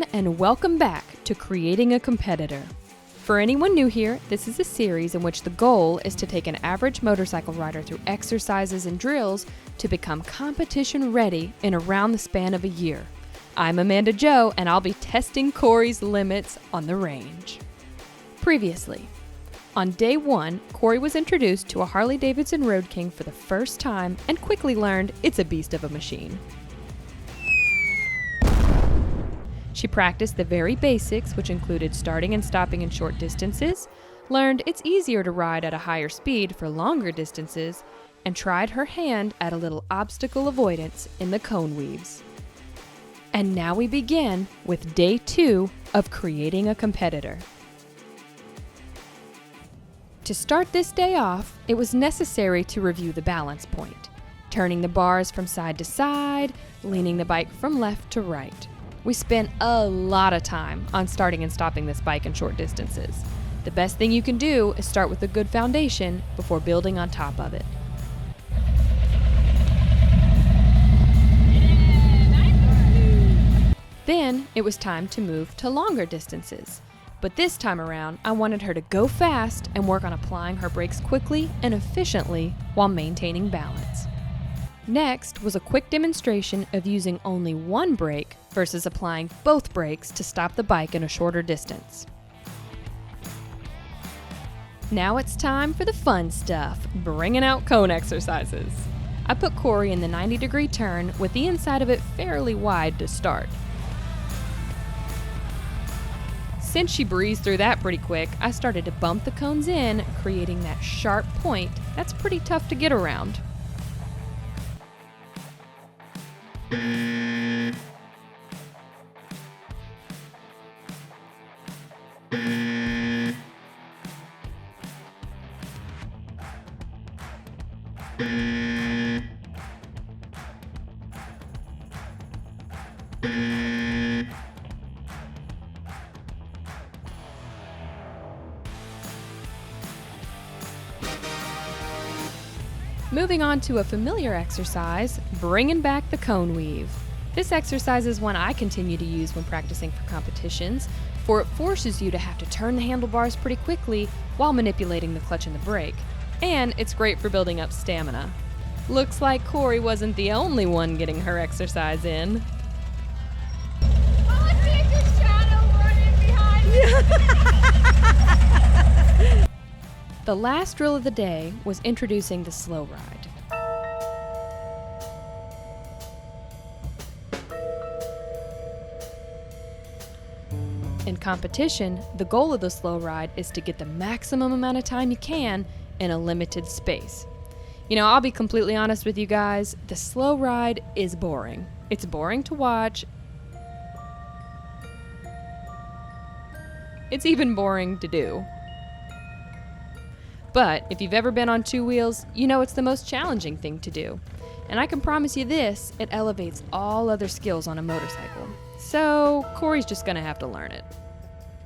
everyone, and welcome back to Creating a Competitor. For anyone new here, this is a series in which the goal is to take an average motorcycle rider through exercises and drills to become competition ready in around the span of a year. I'm Amanda Jo, and I'll be testing Corrie's limits on the range. Previously, on day 1, Corrie was introduced to a Harley-Davidson Road King for the first time and quickly learned it's a beast of a machine. She practiced the very basics, which included starting and stopping in short distances, learned it's easier to ride at a higher speed for longer distances, and tried her hand at a little obstacle avoidance in the cone weaves. And now we begin with day 2 of Creating a Competitor. To start this day off, it was necessary to review the balance point, turning the bars from side to side, leaning the bike from left to right. We spent a lot of time on starting and stopping this bike in short distances. The best thing you can do is start with a good foundation before building on top of it. Then it was time to move to longer distances. But this time around, I wanted her to go fast and work on applying her brakes quickly and efficiently while maintaining balance. Next was a quick demonstration of using only one brake versus applying both brakes to stop the bike in a shorter distance. Now it's time for the fun stuff, bringing out cone exercises. I put Corrie in the 90-degree turn with the inside of it fairly wide to start. Since she breezed through that pretty quick, I started to bump the cones in, creating that sharp point that's pretty tough to get around. Moving on to a familiar exercise, bringing back the cone weave. This exercise is one I continue to use when practicing for competitions, for it forces you to have to turn the handlebars pretty quickly while manipulating the clutch and the brake, and it's great for building up stamina. Looks like Corrie wasn't the only one getting her exercise in. Oh, let's see if your shadow running behind me. The last drill of the day was introducing the slow ride. In competition, the goal of the slow ride is to get the maximum amount of time you can in a limited space. You know, I'll be completely honest with you guys, the slow ride is boring. It's boring to watch. It's even boring to do. But if you've ever been on two wheels, you know it's the most challenging thing to do. And I can promise you this, it elevates all other skills on a motorcycle. So Corrie's just gonna have to learn it.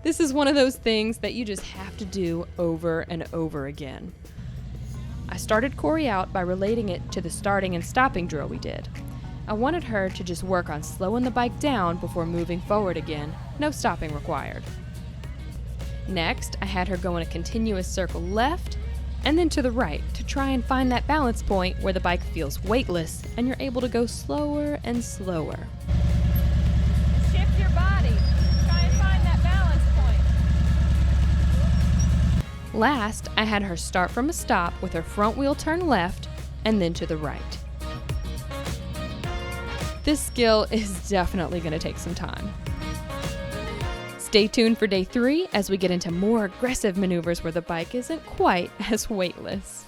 This is one of those things that you just have to do over and over again. I started Corrie out by relating it to the starting and stopping drill we did. I wanted her to just work on slowing the bike down before moving forward again, no stopping required. Next, I had her go in a continuous circle left and then to the right to try and find that balance point where the bike feels weightless and you're able to go slower and slower. Shift your body. Try and find that balance point. Last, I had her start from a stop with her front wheel turn left and then to the right. This skill is definitely going to take some time. Stay tuned for day 3 as we get into more aggressive maneuvers where the bike isn't quite as weightless.